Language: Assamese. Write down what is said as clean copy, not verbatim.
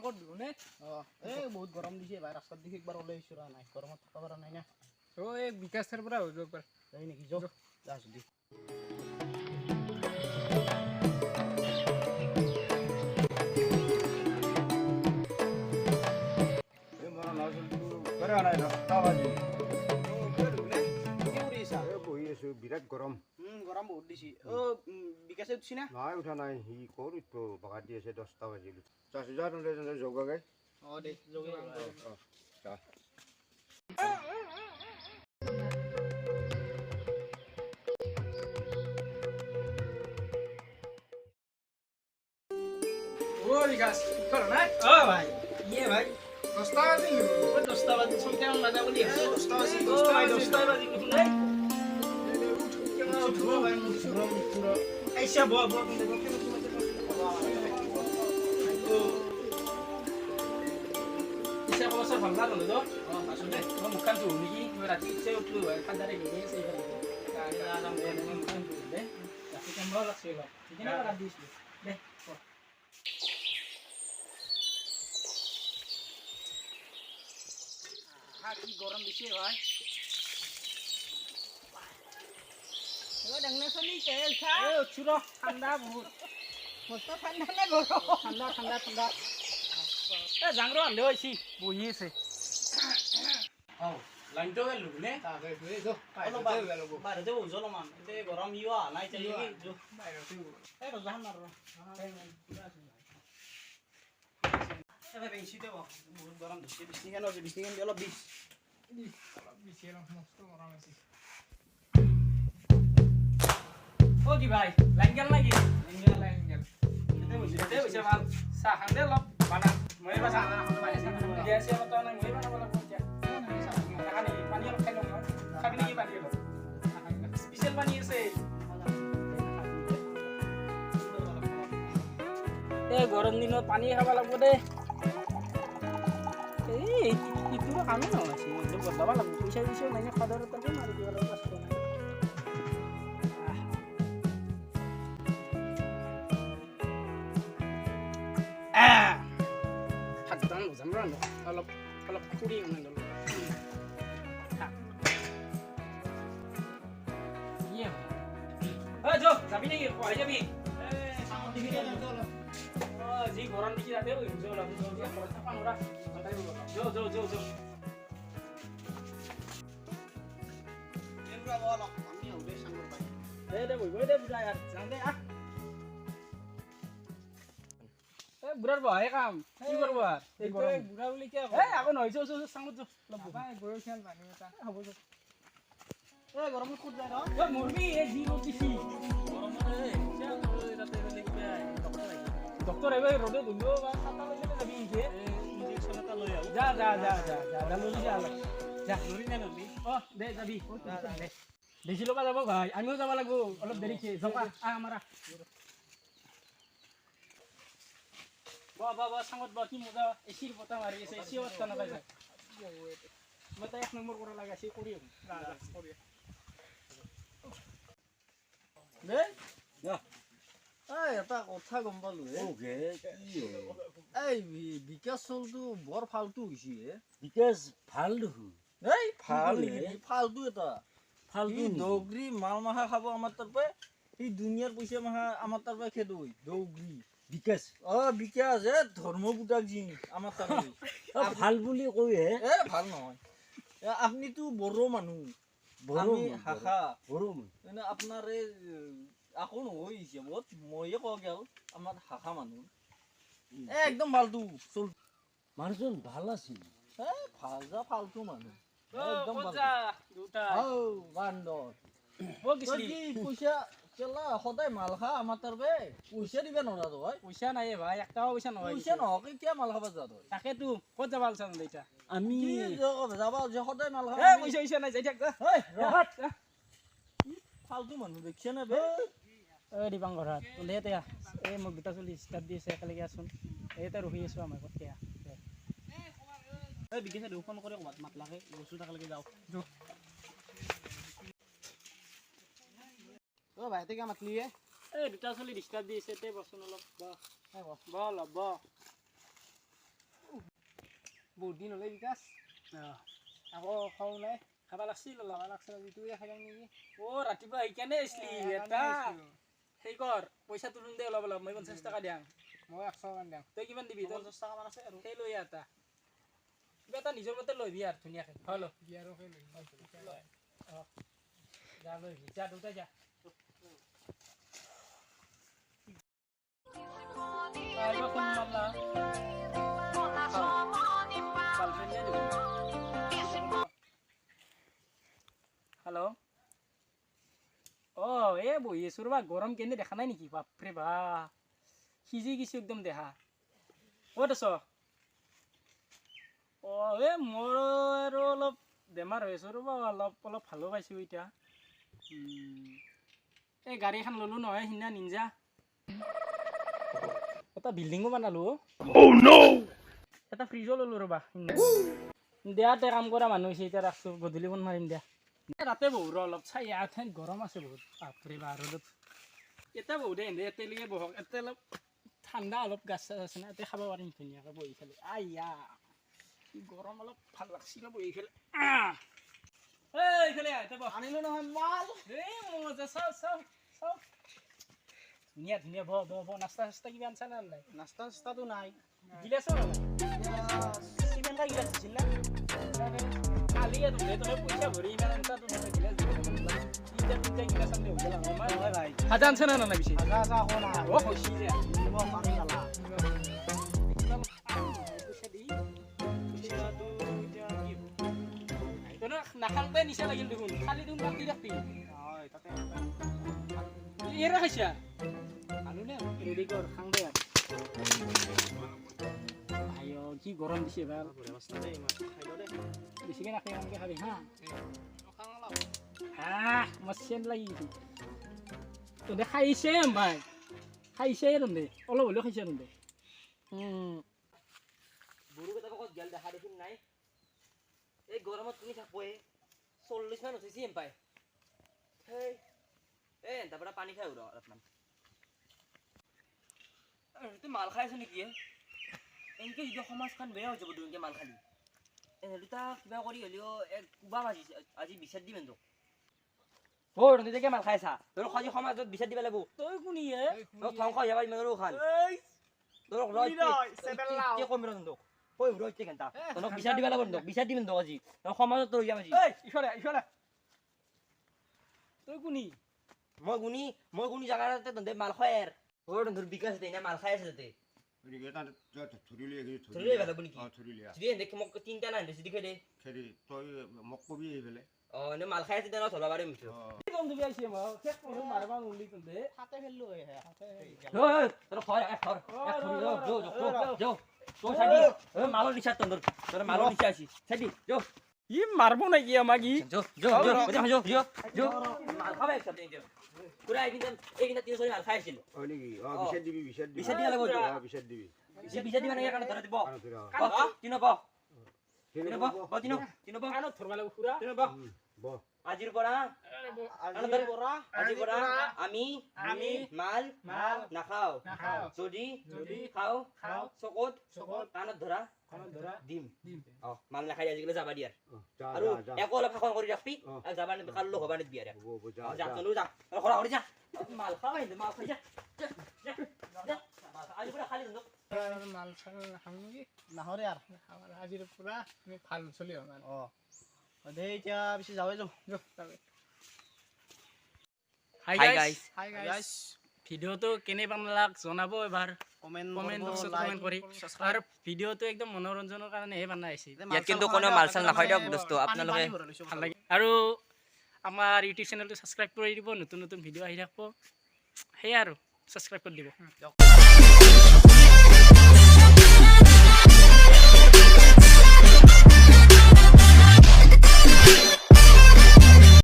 কৰি দিওঁ নে এই বহুত গৰম দিছে ভাই ৰাস্তাত দেখি একবাৰ ওলাই আহিছোঁ ৰা নাই গৰমত থকা পৰা নাই না এই বিকাশৰ পৰা হৈ যাব পাৰে যাই নেকি যাওঁ যা যদি বিৰাট গৰম গৰম বহুত দিছে বিকাশে উঠছি না নাই উঠা নাই সি ক'ত উঠব বাগাত দি আছে 10টা বাজিল যোগাগে দে যোগে বিকাশ করো না ভাই ইয়ে ভাই 10টা বাজিল 10টা বাজি ছয়টা বাজা বলি 10টা বাজি 10টা বাজি কিছু নাই ভাই পুরো আইসা ইচ্ছা অবস্থা ভাল লাগলো তো আসলে মুখান তো নেকি রাতে ইচ্ছে উঠলো খাদারে গিয়ে সেই ভালো আরাম করে মুখান তো দে রাতে কেমন লাগছিল ঠিক না রাত দিস দে কি গরম দিছে ভাই ডাঙনা চলি তেল খা চুরো ঠান্ডা বহুত মস্ত ঠান্ডা না গরম ঠান্ডা ঠান্ডা ঠান্ডা জাংরো আনলে হইছি বহি আছে লাইনটো গেল নে বাইরে যাবো জল মান এতে গরম ইয়া নাই চাই কি যো বাইরে এই তো জাহান মারো এবে বেশি দেব বহুত গরম দিছে বিশ কেন যে 20 কেন দিল 20 মস্ত গরম আছে ও কি ভাই লাইন গেল নাকি লাইন গেল এতে বসে ভাল চাহ খান দে লব বানা মই বা চাহ না খাই গ্যাস এ মত নাই মই বানাব লাগব এতিয়া খানি পানী অলপ খাই লম খাবি নেকি পানী অলপ স্পেশাল পানী আছে এই গৰম দিনত পানী খাব লাগব দে এই ইটো কামে নহয় একদম বদলাব লাগব পইচা দিছো নাই খদৰ তকে মাৰি দিব লাগিব কষ্ট নাই হাতদান বুজাম ৰ অলপ অলপ খুৰি মানে ললো ইয়ে ঐ যো যাবি নেকি কই যাবি जी गरम दिखी जाते हो जो लगू जो जो खबर था पानुरा बताई बोलो जो जो जो जो এনরা বল আমি ওদের সাঙ্গর পাই दे बोल दे बुझा यार जान दे आ ए बुरार भाई काम কি করব আর এই গরম বুড়া বলি কি এ এখন হইছো সাঙ্গত जो বাবা বড় খেল বানি এটা হবো তো এ গরম খুদ যায় র এ মরবি এ জি রোটিছি গরম রে রাতে বেলে কি ডক্টর এবে রোদে দিলো বা খাতা লইলে যাবি কে ইনজেকশন এটা লই আও যা যা যা যা যা ললি যা যা লরি না লরি ও দে যাবি দে বেশি লোক যাব ভাই আমিও যাব লাগবো অলপ দেরিকে জপা আমারা বাবা সাংগত বা কি মজা এসির পতা মারি এসে এসি অবস্থা না পাই যায় মতে এক নম্বর করে লাগাইছি করিও করি দে যা এটা কথা গম পালো ওকে কি এই বিকাশ চলটো বৰ ফালতু হৈছে বিকাশ ভাল দেখো এই ফালতু এটা ফালতু দৌগরি মাল মাহা খাব আমার তরফে এই দুনিয়ার পয়সা মাহা আমার তরফে খেদই দৌগরি বিকাশ বিকাশ ধর্ম বুটাক জি আমার তরফে ভাল বুলি কই ভাল নহয় আপনি তো বড় মানুষ বড় হাহা বড় মানে আপনার আকৌ নহয় হিচাপত ময়ে কওঁ গেল আমার হাহা মানুষ একদম ফালতু চল মানুহজন ভাল আছিল ভাল যা ফালতু মানুষ একদম যা দুটা বান্দর ও কিসলি পয়সা কেলা সদায় মাল খা আমার তরফে পয়সা দিবে নরা তই পয়সা নাই ভাই একটাও পয়সা নহয় পয়সা নহক এতিয়া মাল খাবা যা তই তাকেতো ক'ত যাব আলছা এটা আমি যাবা যে সদায় মাল খা পয়সা পয়সা নাই যাই থাক ফালতু মানুহ দেখিছে না বে এই দিবাং ঘৰত তোলে এতিয়া এই মোক দুটা চলি ষ্টাৰ্ট দি আছে একেলগে আছোন এইতে ৰহি আছো আমাৰ কতিয়া এই বিকেছে ফোন কৰে কবাত মাত লাগে বস্তু থাকলৈকে যাও ও ভাই তে কা মাতলি এই দুটা চলি ষ্টাৰ্ট দি আছে তে বচোন অলপ ব অলপ ব বহুত দিন হ'লে বিকাশ আকৌ খোৱাও নাই খাব লাগছিল তুই খাই নেকি ৰাতিপুৱা সেইকাৰণে আহিছিলি এটা সেই কৰ পইচা তোলোন দে অলপ অলপ মই 50 টকা দিয়াং মই 100 টকা দিয়াং তই কিমান দিবি 50 টকা মান আছে আৰু সেই লৈ এটা কিবা এটা নিজৰ মতে লৈ বি আৰু ধুনীয়াকৈ হলো বি আৰু সেই লৈ যা লৈ যা দুটা যা हेलो ए बहि आছো ৰবা গৰম কেনে দেখা নাই নেকি বাপৰে বা সিজি গিছি একদম দেখা ক'ত আছ এ মোৰ আৰু অলপ বেমাৰ হৈ আছো ৰবা অলপ ভালো পাইছো এতিয়া এই গাড়ী এখন ললো নহয় সিনা নিনজা এটা বিল্ডিংও বনালো এটা ফ্ৰিজও ললো ৰবা দিয়াতে কাম কৰা মানুহ হৈছে এতিয়া ৰাখছো গধূলি ফোন মাৰিম দিয়া ৰাতে বহু অলপ চাই ঠাইত গৰম আছে বহুত বাপৰে বা ৰ'দত এতিয়া বহু দে এতিয়ালৈকে বহক এতিয়া অলপ ঠাণ্ডা অলপ গাছ চাছ আছে না এতিয়া খাব পাৰিম ধুনীয়াকৈ বহি খালি আইয়া গৰম অলপ ভাল লাগছিল বহি খালি এইফালে আনিলো নহয় মাল এই মজা চাও ধুনীয়া ধুনীয়া ব নাস্তা চাস্তা কিবা আনছা না নাই নাস্তা চাস্তাটো নাই গিলাচো কিমান এটা গিলাচ দিছিল না কালি তই পইচা ভৰি ইমান আনছা তো নহয় গিলাচ তিনটা গিলাচ আনলে হৈ গেল নহয় ভাই হাজা আনছা না নাই পিছে হাজা আকৌ না হৈছি যে পানী গালা নাখাওঁতে নিচা লাগিল দেখোন খালি দেখোন বাকি ৰাখবি হয় তাতে এৰা খাইছা আলু নে ৰেডি কৰ খাং দে আইও কি গৰম দিছে ভাল বেছিকে নাখাই আমাকে খাবি মচেন লাগি গেছি তহঁতে খাইছে ভাই খাইছে তহঁতে অলপ হ'লেও খাইছে তহঁতে গৰু কেইটা ক'ত গেল দেখা দেখোন নাই এই গৰমত তুমি থাকবই 40 মান উঠিছি এম পাই এনটা পৰা পানী খাই উৰা অলপমান তুই মাল খাই আছ নেকি এনেকে যদি সমাজখন বেয়া হৈ যাব এনেকে মাল খালি এনে দুটা কিবা কৰি হ'লেও এক কুবা ভাজি আজি বিচাৰ দিম তোক তই তেতিয়া মাল খাইছা তোৰ আজি সমাজত বিচাৰ দিব লাগিব তই কোনিয়ে তই ধ্বংস হৈ যাবা ইমান খান তোক ৰয় কম তোক ঐ ৰয় কেনটা তক বিচাৰ দিব লাগিব তোক বিচাৰ দিম তোক আজি তই সমাজত তই যাম আজি ইফালে তই কোনি মই গুনি জাগাতে তহঁতে মাল খাই তোৰ বিকাশ দেই না মাল খাই আছে তাতে ধৰিলে ভাল হ'ব নেকি যদি দেখি মোক তিনিটা নাই যদি খেদে তই মোক কবি এইফালে এনে মাল খাই আছে তেনে ধৰবা পাৰিম কম দিবি আহিছে মই শেষ কৰি মাৰবা নলি তহঁতে হাতে ফেললো মালৰ নিচা তোৰ মালৰ নিচা আছে চাই ই মাৰব নাকি আমাকে মাল খাবে পুৰা এইখানে 300 মাল খাইছিল হয় নেকি বিচাৰ দিবি বিচাৰ দিয়া লাগিব বিচাৰ দিবি বিচাৰ দিবা নাকি কাণ ধৰা দিব তিনো কাণত ধৰবা লাগব পুৰা আজিৰ পৰা আমি মাল নাখাও যদি খাও চকত কাণত ধৰা দিম মাল নাখাই আজিকালি যাবা দিয়াৰ আৰু একো অলপ শাসন কৰি ৰাখবি যাবা নে কাল লগ হবা নে বিয়াৰ যা তলু যা খৰা কৰি যা মাল খাও মাল খাই যা আজি পৰা খালি মাল খাম নেকি নাহৰে আৰ আজিৰ পুৰা আমি ভাল চলি হম দে এতিয়া বেছি যাওঁৱে হাই গাইস ভিডিওটো কেনে পালাক জনাব এবাৰ কমেন্ট কৰি আৰু ভিডিওটো একদম মনোৰঞ্জনৰ কাৰণে হে বনাইছে ইয়াত কিন্তু কোনো মালচাল নাখাই দিয়ক দোস্ত আপোনালোকে ভাল লাগে আৰু আমাৰ ইউটিউব চেনেলটো সাবস্ক্ৰাইব কৰি দিব নতুন নতুন ভিডিও আহি থাকিব হে আৰু সাবস্ক্ৰাইব কৰি দিব